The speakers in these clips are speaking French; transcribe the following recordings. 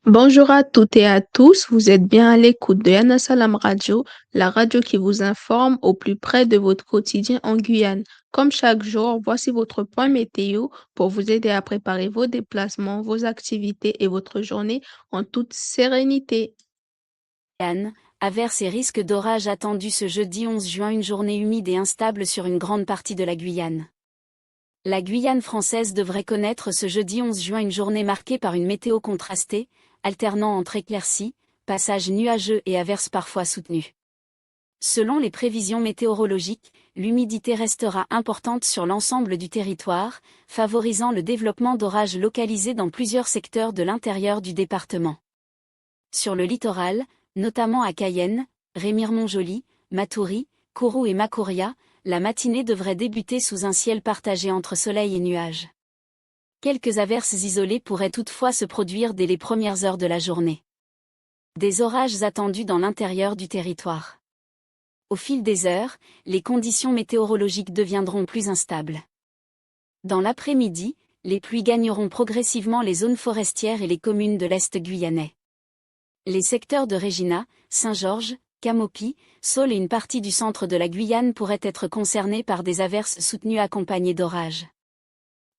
Bonjour à toutes et à tous, vous êtes bien à l'écoute de Yana Salam Radio, la radio qui vous informe au plus près de votre quotidien en Guyane. Comme chaque jour, voici votre point météo pour vous aider à préparer vos déplacements, vos activités et votre journée en toute sérénité. Guyane, averses et risques d'orage attendus ce jeudi 11 juin. Une journée humide et instable sur une grande partie de la Guyane. La Guyane française devrait connaître ce jeudi 11 juin une journée marquée par une météo contrastée, alternant entre éclaircies, passages nuageux et averses parfois soutenues. Selon les prévisions météorologiques, l'humidité restera importante sur l'ensemble du territoire, favorisant le développement d'orages localisés dans plusieurs secteurs de l'intérieur du département. Sur le littoral, notamment à Cayenne, Rémiremont-Joly, Matoury, Kourou et Makouria, la matinée devrait débuter sous un ciel partagé entre soleil et nuages. Quelques averses isolées pourraient toutefois se produire dès les premières heures de la journée. Des orages attendus dans l'intérieur du territoire. Au fil des heures, les conditions météorologiques deviendront plus instables. Dans l'après-midi, les pluies gagneront progressivement les zones forestières et les communes de l'Est guyanais. Les secteurs de Regina, Saint-Georges, Camopi, Saule et une partie du centre de la Guyane pourraient être concernés par des averses soutenues accompagnées d'orages.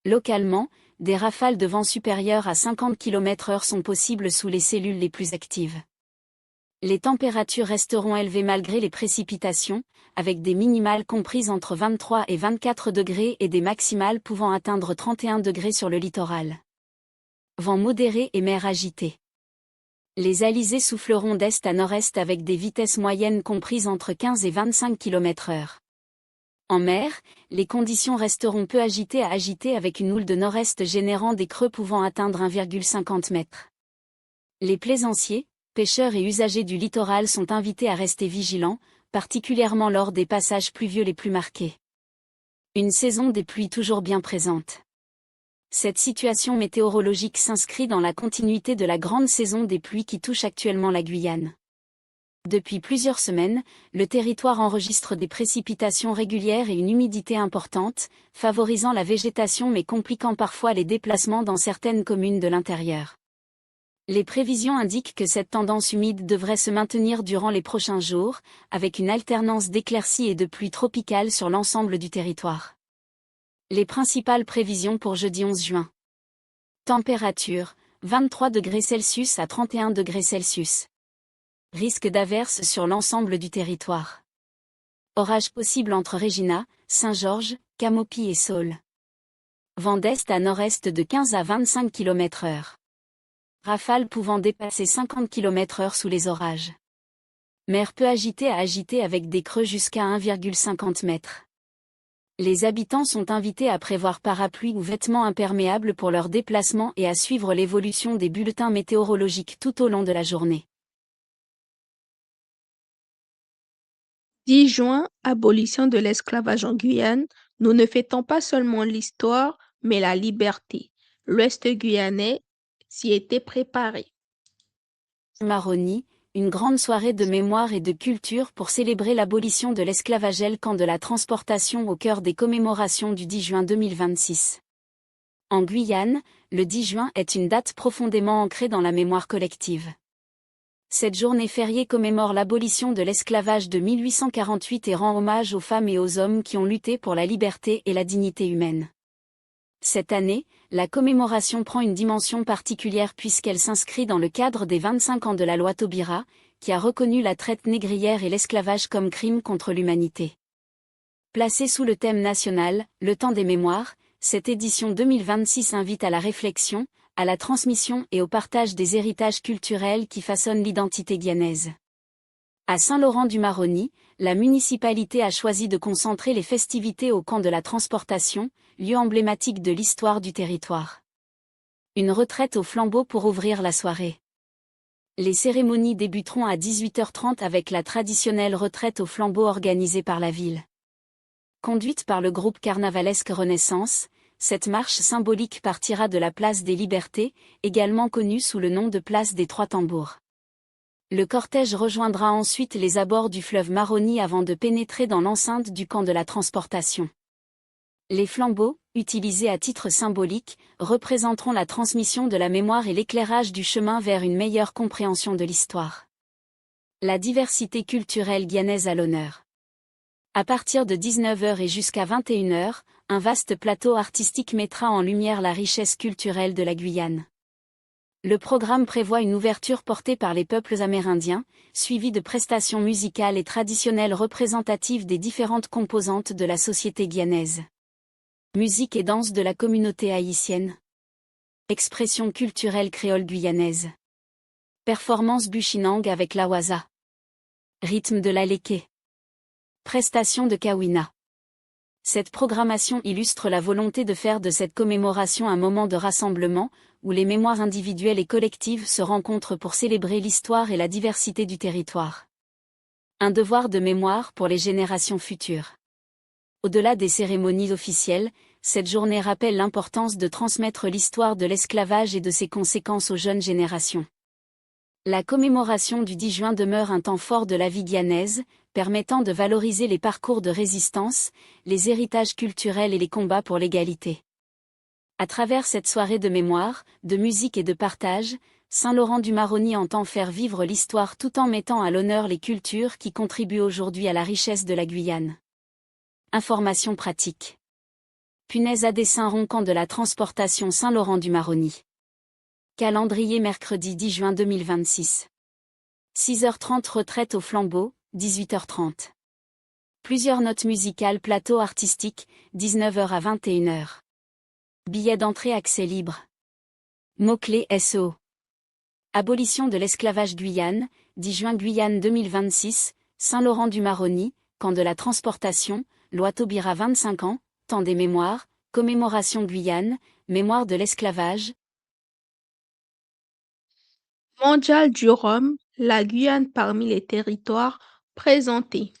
Localement, des rafales de vent supérieures à 50 km/h sont possibles sous les cellules les plus actives. Les températures resteront élevées malgré les précipitations, avec des minimales comprises entre 23 et 24 degrés et des maximales pouvant atteindre 31 degrés sur le littoral. Vent modéré et mer agitée. Les alizés souffleront d'est à nord-est avec des vitesses moyennes comprises entre 15 et 25 km/h. En mer, les conditions resteront peu agitées avec une houle de nord-est générant des creux pouvant atteindre 1,50 m. Les plaisanciers, pêcheurs et usagers du littoral sont invités à rester vigilants, particulièrement lors des passages pluvieux les plus marqués. Une saison des pluies toujours bien présente. Cette situation météorologique s'inscrit dans la continuité de la grande saison des pluies qui touche actuellement la Guyane. Depuis plusieurs semaines, le territoire enregistre des précipitations régulières et une humidité importante, favorisant la végétation mais compliquant parfois les déplacements dans certaines communes de l'intérieur. Les prévisions indiquent que cette tendance humide devrait se maintenir durant les prochains jours, avec une alternance d'éclaircies et de pluies tropicales sur l'ensemble du territoire. Les principales prévisions pour jeudi 11 juin. Température, 23 degrés Celsius à 31 degrés Celsius. Risque d'averses sur l'ensemble du territoire. Orage possible entre Regina, Saint-Georges, Camopi et Saule. Vent d'est à nord-est de 15 à 25 km/h. Rafales pouvant dépasser 50 km/h sous les orages. Mer peu agitée avec des creux jusqu'à 1,50 m. Les habitants sont invités à prévoir parapluies ou vêtements imperméables pour leur déplacement et à suivre l'évolution des bulletins météorologiques tout au long de la journée. 10 juin, abolition de l'esclavage en Guyane, nous ne fêtons pas seulement l'histoire, mais la liberté. L'Ouest guyanais s'y était préparé. Maroni, une grande soirée de mémoire et de culture pour célébrer l'abolition de l'esclavagel camp de la transportation au cœur des commémorations du 10 juin 2026. En Guyane, le 10 juin est une date profondément ancrée dans la mémoire collective. Cette journée fériée commémore l'abolition de l'esclavage de 1848 et rend hommage aux femmes et aux hommes qui ont lutté pour la liberté et la dignité humaine. Cette année, la commémoration prend une dimension particulière puisqu'elle s'inscrit dans le cadre des 25 ans de la loi Taubira, qui a reconnu la traite négrière et l'esclavage comme crime contre l'humanité. Placée sous le thème national, le temps des mémoires, cette édition 2026 invite à la réflexion, à la transmission et au partage des héritages culturels qui façonnent l'identité guyanaise. À Saint-Laurent-du-Maroni, la municipalité a choisi de concentrer les festivités au camp de la transportation, lieu emblématique de l'histoire du territoire. Une retraite au flambeau pour ouvrir la soirée. Les cérémonies débuteront à 18h30 avec la traditionnelle retraite au flambeau organisée par la ville. Conduite par le groupe carnavalesque Renaissance, cette marche symbolique partira de la place des Libertés, également connue sous le nom de place des Trois Tambours. Le cortège rejoindra ensuite les abords du fleuve Maroni avant de pénétrer dans l'enceinte du camp de la transportation. Les flambeaux, utilisés à titre symbolique, représenteront la transmission de la mémoire et l'éclairage du chemin vers une meilleure compréhension de l'histoire. La diversité culturelle guyanaise à l'honneur. À partir de 19 h et jusqu'à 21 h, un vaste plateau artistique mettra en lumière la richesse culturelle de la Guyane. Le programme prévoit une ouverture portée par les peuples amérindiens, suivie de prestations musicales et traditionnelles représentatives des différentes composantes de la société guyanaise. Musique et danse de la communauté haïtienne. Expression culturelle créole guyanaise. Performance Bushinang avec la Waza. Rythme de l'Aléké. Prestation de Kawina. Cette programmation illustre la volonté de faire de cette commémoration un moment de rassemblement, où les mémoires individuelles et collectives se rencontrent pour célébrer l'histoire et la diversité du territoire. Un devoir de mémoire pour les générations futures. Au-delà des cérémonies officielles, cette journée rappelle l'importance de transmettre l'histoire de l'esclavage et de ses conséquences aux jeunes générations. La commémoration du 10 juin demeure un temps fort de la vie guyanaise, permettant de valoriser les parcours de résistance, les héritages culturels et les combats pour l'égalité. À travers cette soirée de mémoire, de musique et de partage, Saint-Laurent-du-Maroni entend faire vivre l'histoire tout en mettant à l'honneur les cultures qui contribuent aujourd'hui à la richesse de la Guyane. Information pratique. Punaise à dessin roncant de la transportation Saint-Laurent-du-Maroni. Calendrier mercredi 10 juin 2026. 6h30 retraite au flambeau, 18h30. Plusieurs notes musicales plateau artistique, 19 h à 21 h. Billets d'entrée accès libre. Mots-clés SEO. Abolition de l'esclavage Guyane, 10 juin Guyane 2026, Saint-Laurent-du-Maroni, camp de la transportation, loi Taubira 25 ans, temps des mémoires, commémoration Guyane, mémoire de l'esclavage. Mondial du rhum, la Guyane parmi les territoires présentés.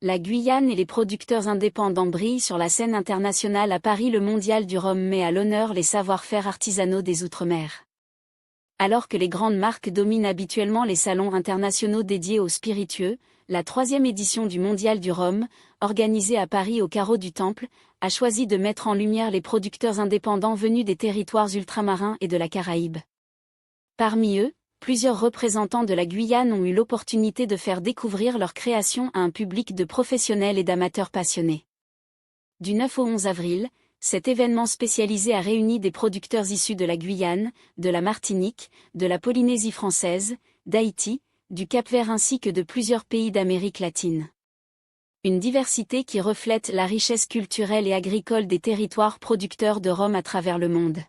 La Guyane et les producteurs indépendants brillent sur la scène internationale à Paris. Le Mondial du rhum met à l'honneur les savoir-faire artisanaux des Outre-mer. Alors que les grandes marques dominent habituellement les salons internationaux dédiés aux spiritueux, la 3e édition du Mondial du rhum, organisée à Paris au carreau du Temple, a choisi de mettre en lumière les producteurs indépendants venus des territoires ultramarins et de la Caraïbe. Parmi eux, plusieurs représentants de la Guyane ont eu l'opportunité de faire découvrir leurs créations à un public de professionnels et d'amateurs passionnés. Du 9 au 11 avril, cet événement spécialisé a réuni des producteurs issus de la Guyane, de la Martinique, de la Polynésie française, d'Haïti, du Cap-Vert ainsi que de plusieurs pays d'Amérique latine. Une diversité qui reflète la richesse culturelle et agricole des territoires producteurs de rhum à travers le monde.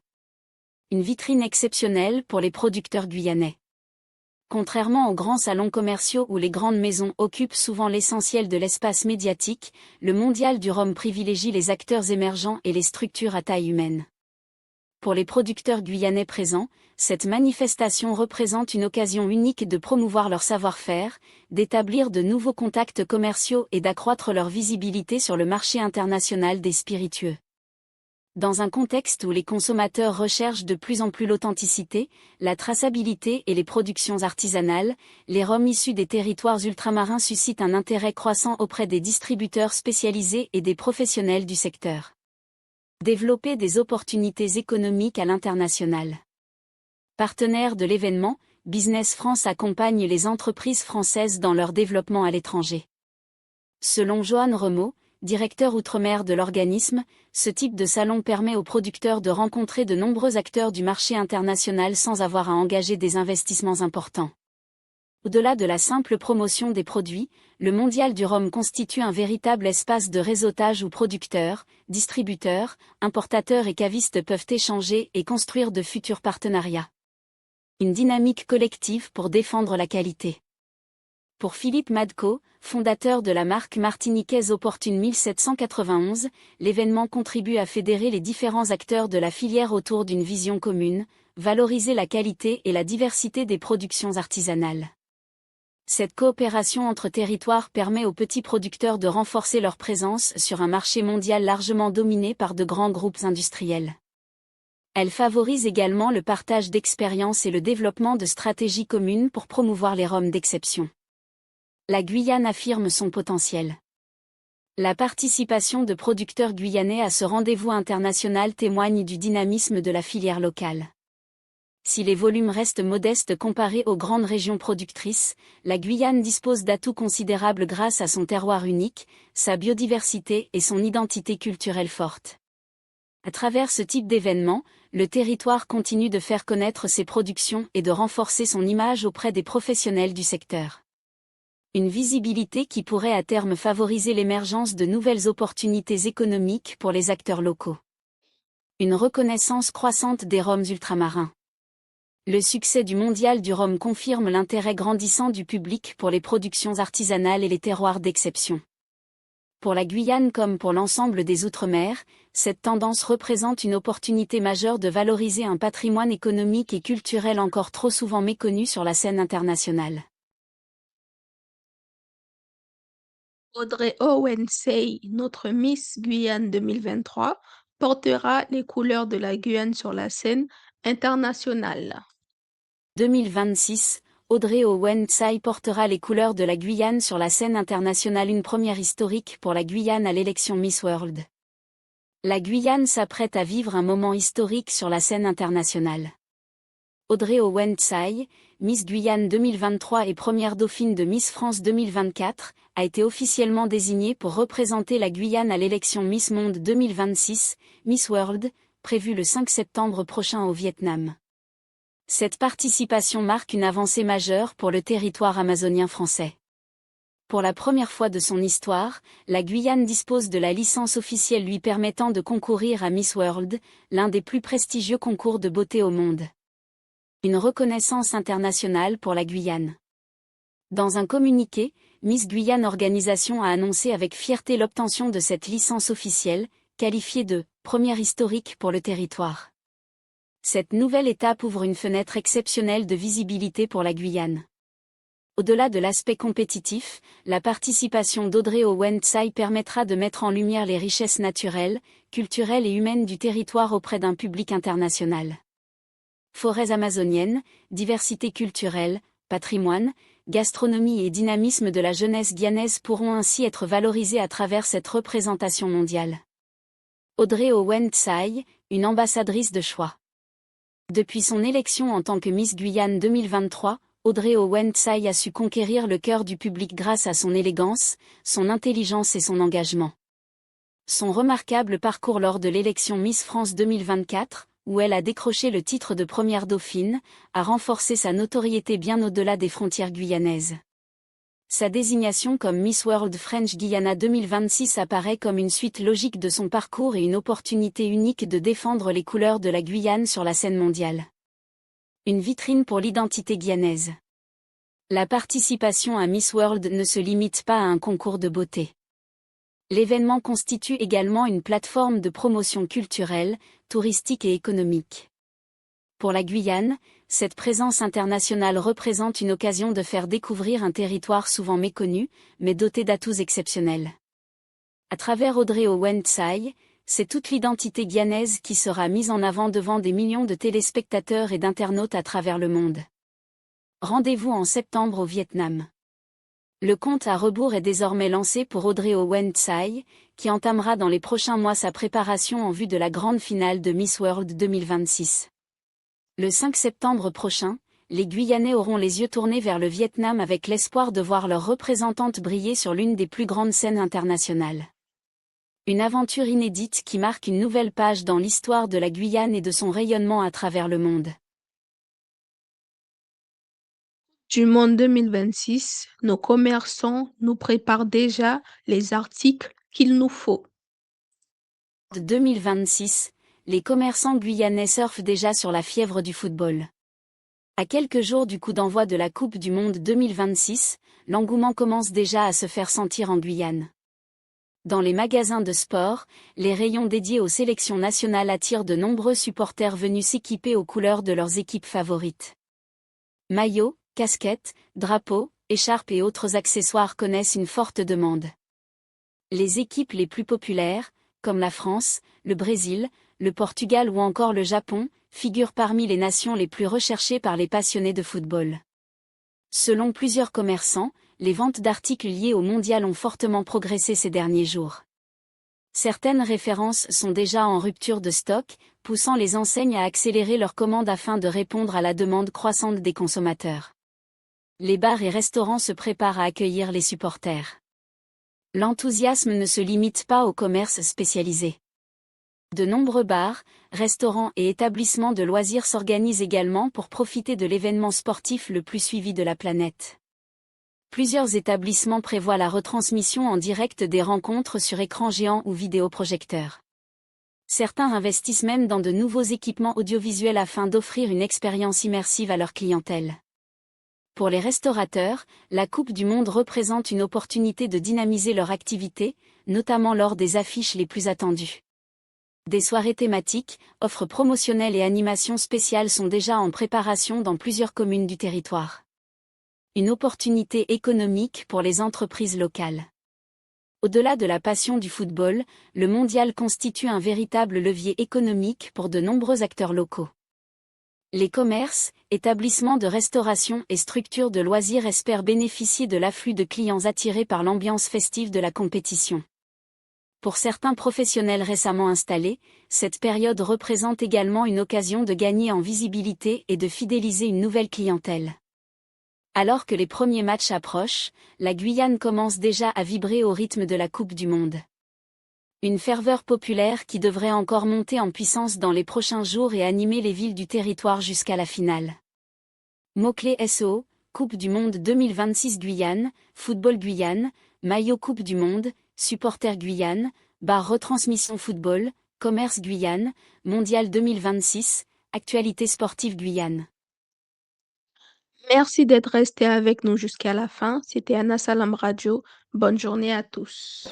Une vitrine exceptionnelle pour les producteurs guyanais. Contrairement aux grands salons commerciaux où les grandes maisons occupent souvent l'essentiel de l'espace médiatique, le Mondial du rhum privilégie les acteurs émergents et les structures à taille humaine. Pour les producteurs guyanais présents, cette manifestation représente une occasion unique de promouvoir leur savoir-faire, d'établir de nouveaux contacts commerciaux et d'accroître leur visibilité sur le marché international des spiritueux. Dans un contexte où les consommateurs recherchent de plus en plus l'authenticité, la traçabilité et les productions artisanales, les rhums issus des territoires ultramarins suscitent un intérêt croissant auprès des distributeurs spécialisés et des professionnels du secteur. Développer des opportunités économiques à l'international. Partenaire de l'événement, Business France accompagne les entreprises françaises dans leur développement à l'étranger. Selon Johan Remaud, directeur outre-mer de l'organisme, ce type de salon permet aux producteurs de rencontrer de nombreux acteurs du marché international sans avoir à engager des investissements importants. Au-delà de la simple promotion des produits, le Mondial du rhum constitue un véritable espace de réseautage où producteurs, distributeurs, importateurs et cavistes peuvent échanger et construire de futurs partenariats. Une dynamique collective pour défendre la qualité. Pour Philippe Madco, fondateur de la marque martiniquaise Opportune 1791, l'événement contribue à fédérer les différents acteurs de la filière autour d'une vision commune, valoriser la qualité et la diversité des productions artisanales. Cette coopération entre territoires permet aux petits producteurs de renforcer leur présence sur un marché mondial largement dominé par de grands groupes industriels. Elle favorise également le partage d'expériences et le développement de stratégies communes pour promouvoir les rhums d'exception. La Guyane affirme son potentiel. La participation de producteurs guyanais à ce rendez-vous international témoigne du dynamisme de la filière locale. Si les volumes restent modestes comparés aux grandes régions productrices, la Guyane dispose d'atouts considérables grâce à son terroir unique, sa biodiversité et son identité culturelle forte. À travers ce type d'événement, le territoire continue de faire connaître ses productions et de renforcer son image auprès des professionnels du secteur. Une visibilité qui pourrait à terme favoriser l'émergence de nouvelles opportunités économiques pour les acteurs locaux. Une reconnaissance croissante des rhums ultramarins. Le succès du mondial du rhum confirme l'intérêt grandissant du public pour les productions artisanales et les terroirs d'exception. Pour la Guyane comme pour l'ensemble des Outre-mer, cette tendance représente une opportunité majeure de valoriser un patrimoine économique et culturel encore trop souvent méconnu sur la scène internationale. Audrey Owen Say, notre Miss Guyane 2023, portera les couleurs de la Guyane sur la scène internationale. 2026, Audrey Owen Tsai portera les couleurs de la Guyane sur la scène internationale, une première historique pour la Guyane à l'élection Miss World. La Guyane s'apprête à vivre un moment historique sur la scène internationale. Audrey Owen Tsai, Miss Guyane 2023 et première dauphine de Miss France 2024, a été officiellement désignée pour représenter la Guyane à l'élection Miss Monde 2026, Miss World, prévue le 5 septembre prochain au Vietnam. Cette participation marque une avancée majeure pour le territoire amazonien français. Pour la première fois de son histoire, la Guyane dispose de la licence officielle lui permettant de concourir à Miss World, l'un des plus prestigieux concours de beauté au monde. Une reconnaissance internationale pour la Guyane. Dans un communiqué, Miss Guyane Organisation a annoncé avec fierté l'obtention de cette licence officielle, qualifiée de « première historique pour le territoire ». Cette nouvelle étape ouvre une fenêtre exceptionnelle de visibilité pour la Guyane. Au-delà de l'aspect compétitif, la participation d'Audrey Owen Tsai permettra de mettre en lumière les richesses naturelles, culturelles et humaines du territoire auprès d'un public international. Forêts amazoniennes, diversité culturelle, patrimoine, gastronomie et dynamisme de la jeunesse guyanaise pourront ainsi être valorisés à travers cette représentation mondiale. Audrey Owen Tsai, une ambassadrice de choix. Depuis son élection en tant que Miss Guyane 2023, Audrey Owen Tsai a su conquérir le cœur du public grâce à son élégance, son intelligence et son engagement. Son remarquable parcours lors de l'élection Miss France 2024, où elle a décroché le titre de première dauphine, a renforcé sa notoriété bien au-delà des frontières guyanaises. Sa désignation comme Miss World French Guyana 2026 apparaît comme une suite logique de son parcours et une opportunité unique de défendre les couleurs de la Guyane sur la scène mondiale. Une vitrine pour l'identité guyanaise. La participation à Miss World ne se limite pas à un concours de beauté. L'événement constitue également une plateforme de promotion culturelle, touristique et économique. Pour la Guyane, cette présence internationale représente une occasion de faire découvrir un territoire souvent méconnu, mais doté d'atouts exceptionnels. À travers Audrey Owen Tsai, c'est toute l'identité guyanaise qui sera mise en avant devant des millions de téléspectateurs et d'internautes à travers le monde. Rendez-vous en septembre au Vietnam. Le compte à rebours est désormais lancé pour Audrey Owen Tsai, qui entamera dans les prochains mois sa préparation en vue de la grande finale de Miss World 2026. Le 5 septembre prochain, les Guyanais auront les yeux tournés vers le Vietnam avec l'espoir de voir leur représentante briller sur l'une des plus grandes scènes internationales. Une aventure inédite qui marque une nouvelle page dans l'histoire de la Guyane et de son rayonnement à travers le monde. Du monde 2026, nos commerçants nous préparent déjà les articles qu'il nous faut. De 2026, les commerçants guyanais surfent déjà sur la fièvre du football. À quelques jours du coup d'envoi de la Coupe du Monde 2026, l'engouement commence déjà à se faire sentir en Guyane. Dans les magasins de sport, les rayons dédiés aux sélections nationales attirent de nombreux supporters venus s'équiper aux couleurs de leurs équipes favorites. Maillots, casquettes, drapeaux, écharpes et autres accessoires connaissent une forte demande. Les équipes les plus populaires, comme la France, le Brésil, le Portugal ou encore le Japon, figurent parmi les nations les plus recherchées par les passionnés de football. Selon plusieurs commerçants, les ventes d'articles liés au mondial ont fortement progressé ces derniers jours. Certaines références sont déjà en rupture de stock, poussant les enseignes à accélérer leurs commandes afin de répondre à la demande croissante des consommateurs. Les bars et restaurants se préparent à accueillir les supporters. L'enthousiasme ne se limite pas au commerce spécialisé. De nombreux bars, restaurants et établissements de loisirs s'organisent également pour profiter de l'événement sportif le plus suivi de la planète. Plusieurs établissements prévoient la retransmission en direct des rencontres sur écran géant ou vidéoprojecteur. Certains investissent même dans de nouveaux équipements audiovisuels afin d'offrir une expérience immersive à leur clientèle. Pour les restaurateurs, la Coupe du Monde représente une opportunité de dynamiser leur activité, notamment lors des affiches les plus attendues. Des soirées thématiques, offres promotionnelles et animations spéciales sont déjà en préparation dans plusieurs communes du territoire. Une opportunité économique pour les entreprises locales. Au-delà de la passion du football, le mondial constitue un véritable levier économique pour de nombreux acteurs locaux. Les commerces, établissements de restauration et structures de loisirs espèrent bénéficier de l'afflux de clients attirés par l'ambiance festive de la compétition. Pour certains professionnels récemment installés, cette période représente également une occasion de gagner en visibilité et de fidéliser une nouvelle clientèle. Alors que les premiers matchs approchent, la Guyane commence déjà à vibrer au rythme de la Coupe du Monde. Une ferveur populaire qui devrait encore monter en puissance dans les prochains jours et animer les villes du territoire jusqu'à la finale. Mots-clés SO, Coupe du Monde 2026 Guyane, Football Guyane, Maillot Coupe du Monde, Supporters Guyane, Bar Retransmission Football, Commerce Guyane, Mondial 2026, Actualité sportive Guyane. Merci d'être resté avec nous jusqu'à la fin. C'était Anna Salam Radio. Bonne journée à tous.